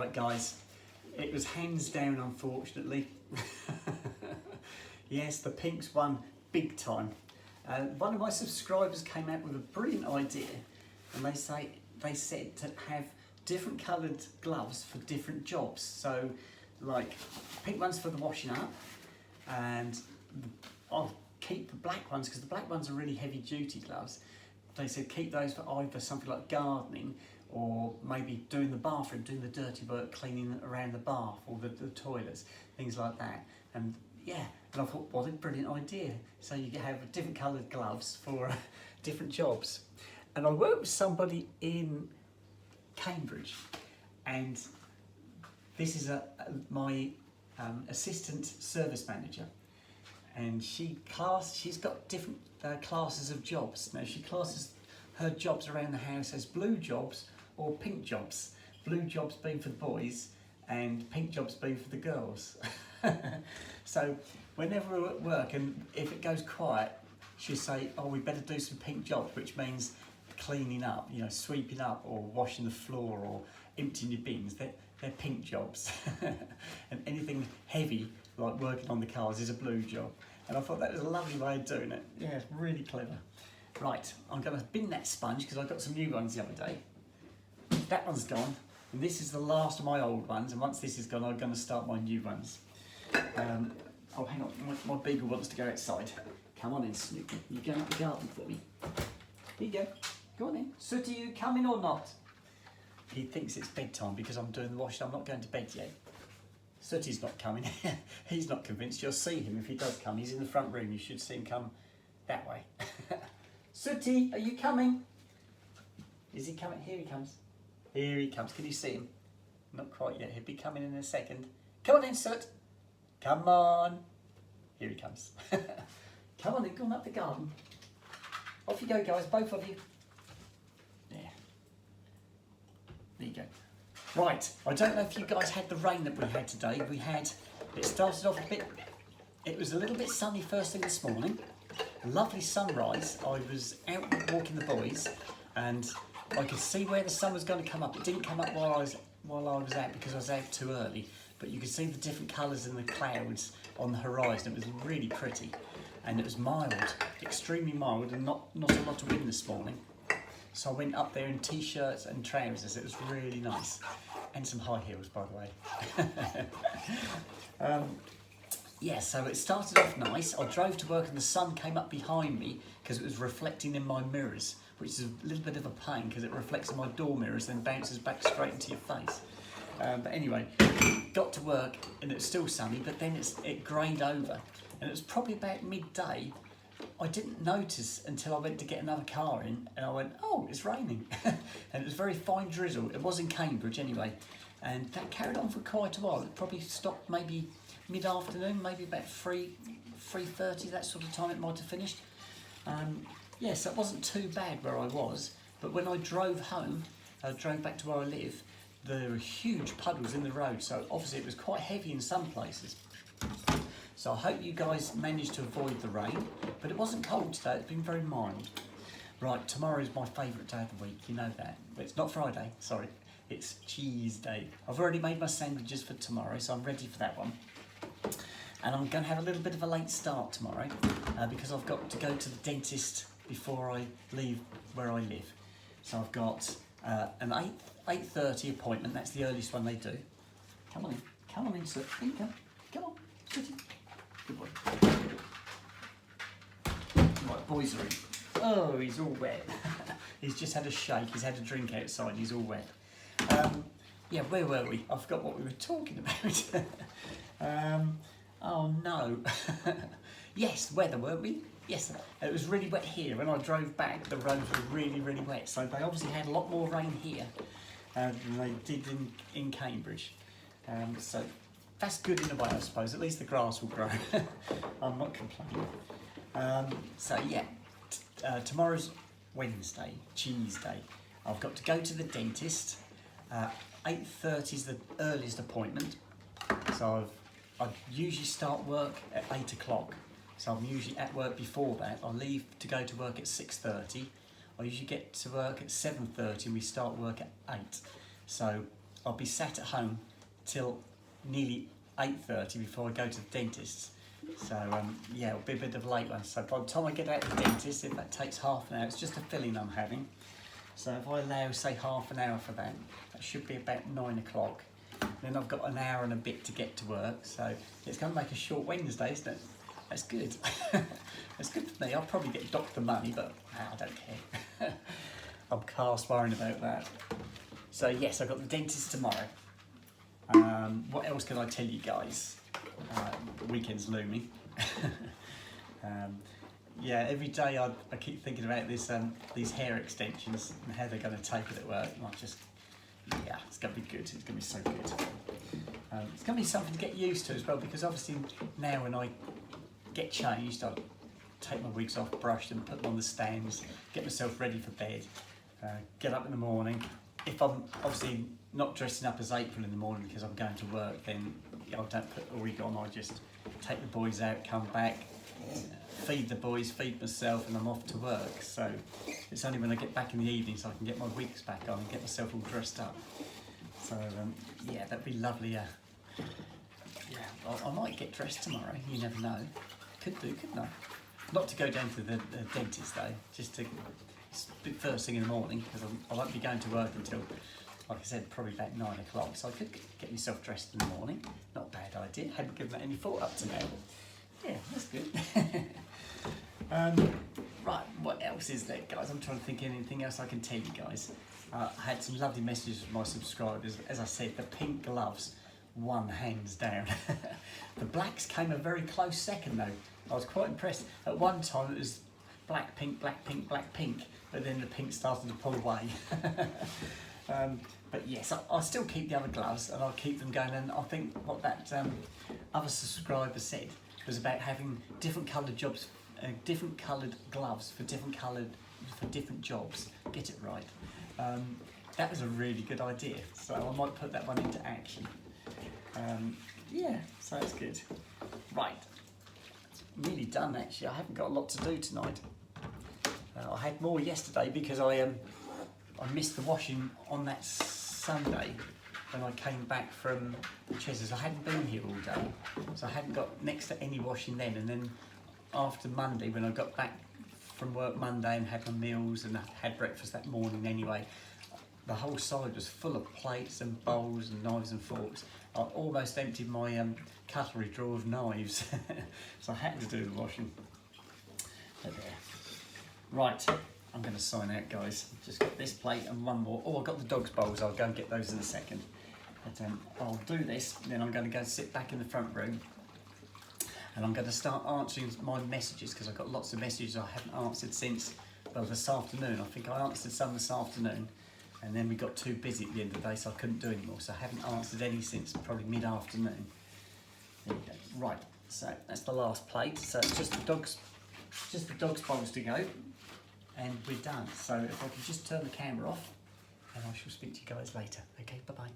Right guys, it was hands down unfortunately. Yes, the pinks won big time. One of my subscribers came out with a brilliant idea, and they said to have different coloured gloves for different jobs. So like pink ones for the washing up, and I'll keep the black ones because the black ones are really heavy duty gloves. They said keep those for either something like gardening or maybe doing the bathroom, doing the dirty work, cleaning around the bath or the toilets, things like that. And yeah, and I thought, what a brilliant idea. So you can have different coloured gloves for different jobs. And I worked with somebody in Cambridge, and this is my assistant service manager. And she's got different classes of jobs. Now she classes her jobs around the house as blue jobs or pink jobs. Blue jobs being for the boys and pink jobs being for the girls. So whenever we're at work and if it goes quiet, she'll say, oh, we better do some pink jobs, which means cleaning up, you know, sweeping up or washing the floor or emptying your bins. They're pink jobs. And anything heavy like working on the cars is a blue job. And I thought that was a lovely way of doing it. Yeah, it's really clever. Right, I'm going to bin that sponge because I got some new ones the other day. That one's gone, and this is the last of my old ones, and once this is gone I'm going to start my new ones. Oh, hang on, my beagle wants to go outside. Come on in, Snoopy. You going up the garden for me? Here you go. Go on in. Sooty, you coming or not? He thinks it's bedtime because I'm doing the washing. I'm not going to bed yet. Sooty's not coming. He's not convinced. You'll see him if he does come. He's in the front room. You should see him come that way. Sooty, are you coming? Is he coming? Here he comes. Here he comes. Can you see him? Not quite yet. He'll be coming in a second. Come on in, Soot. Come on. Here he comes. Come on in. Go on up the garden. Off you go, guys. Both of you. There. There you go. Right. I don't know if you guys had the rain that we had today. It started off a bit, it was a little bit sunny first thing this morning. A lovely sunrise. I was out walking the boys and I could see where the sun was going to come up. It didn't come up while I was out because I was out too early, but you could see the different colours in the clouds on the horizon. It was really pretty, and it was mild, extremely mild, and not a lot of wind this morning. So I went up there in t-shirts and trousers. It was really nice, and some high heels, by the way. Yeah, so it started off nice. I drove to work and the sun came up behind me because it was reflecting in my mirrors, which is a little bit of a pain because it reflects in my door mirrors then bounces back straight into your face. But anyway, got to work and it was still sunny, but then it greyed over. And it was probably about midday. I didn't notice until I went to get another car in and I went, oh, it's raining. And it was very fine drizzle. It was in Cambridge anyway. And that carried on for quite a while. It probably stopped maybe mid-afternoon, maybe about 3:30, that sort of time it might have finished. Yes, that wasn't too bad where I was, but when I drove home, drove back to where I live, there were huge puddles in the road, so obviously it was quite heavy in some places. So I hope you guys managed to avoid the rain, but it wasn't cold today, it's been very mild. Right, tomorrow is my favourite day of the week, you know that. But it's not Friday, sorry, it's cheese day. I've already made my sandwiches for tomorrow, so I'm ready for that one. And I'm going to have a little bit of a late start tomorrow because I've got to go to the dentist before I leave where I live. So I've got an 8:30 appointment. That's the earliest one they do. Come on in, sir. In you come. Come on, sit in. Good boy. Right, boys are in. Oh, he's all wet. He's just had a shake. He's had a drink outside. He's all wet. Yeah, where were we? I forgot what we were talking about. Oh no. Yes, weather, weren't we? Yes, it was really wet here. When I drove back, the roads were really, really wet. So they obviously had a lot more rain here than they did in Cambridge. So that's good in a way, I suppose. At least the grass will grow. I'm not complaining. So yeah, tomorrow's Wednesday, cheese day. I've got to go to the dentist. 8:30 is the earliest appointment. So I usually start work at 8 o'clock. So I'm usually at work before that. I leave to go to work at 6:30. I usually get to work at 7:30 and we start work at 8. So I'll be sat at home till nearly 8:30 before I go to the dentist. So yeah, it'll be a bit of a late one. So by the time I get out of the dentist, if that takes half an hour, it's just a filling I'm having. So if I allow, say, half an hour for that, that should be about 9 o'clock. Then I've got an hour and a bit to get to work. So it's going to make a short Wednesday, isn't it? That's good. That's good for me. I'll probably get docked the money, but I don't care. I'm cast worrying about that. So yes, I've got the dentist tomorrow. What else can I tell you guys? The weekend's looming. Yeah, every day I keep thinking about this, these hair extensions and how they're going to take it at work. And yeah, it's going to be good. It's going to be so good. It's going to be something to get used to as well, because obviously now when I get changed, I'll take my wigs off, brush them, put them on the stands, get myself ready for bed, get up in the morning. If I'm obviously not dressing up as April in the morning because I'm going to work, then I don't put a wig on. I just take the boys out, come back, feed the boys, feed myself, and I'm off to work. So it's only when I get back in the evening so I can get my wigs back on and get myself all dressed up. So yeah, that'd be lovely. Yeah, I might get dressed tomorrow. You never know. Could do, couldn't I? Not to go down to the dentist though, just to first thing in the morning, because I won't be going to work until, like I said, probably about 9 o'clock. So I could get myself dressed in the morning. Not a bad idea. Hadn't given that any thought up to now. Yeah, that's good. Right, what else is there, guys? I'm trying to think of anything else I can tell you guys. I had some lovely messages from my subscribers. As I said, the pink gloves won hands down. The blacks came a very close second though. I was quite impressed. At one time it was black, pink, black, pink, black, pink, but then the pink started to pull away. But yes, I'll still keep the other gloves and I'll keep them going. And I think what that other subscriber said was about having different coloured jobs, different coloured gloves for different jobs. Get it right. That was a really good idea. So I might put that one into action. Yeah, so that's good. Right, nearly done actually. I haven't got a lot to do tonight. I had more yesterday because I missed the washing on that Sunday when I came back from Ches's. I hadn't been here all day, so I hadn't got next to any washing then. And then after Monday, when I got back from work Monday and had my meals and I had breakfast that morning anyway, the whole side was full of plates and bowls and knives and forks. I almost emptied my cutlery drawer of knives, so I had to do the washing. But there. Right, I'm going to sign out, guys. Just got this plate and one more. Oh, I've got the dog's bowls. I'll go and get those in a second. But I'll do this, then I'm going to go sit back in the front room and I'm going to start answering my messages, because I've got lots of messages I haven't answered since, well, this afternoon. I think I answered some this afternoon, and then we got too busy at the end of the day, so I couldn't do any more. So I haven't answered any since probably mid-afternoon. There we go. Right, so that's the last plate. So it's just the dog's bowls to go, and we're done. So if I can just turn the camera off, and I shall speak to you guys later. Okay, bye-bye.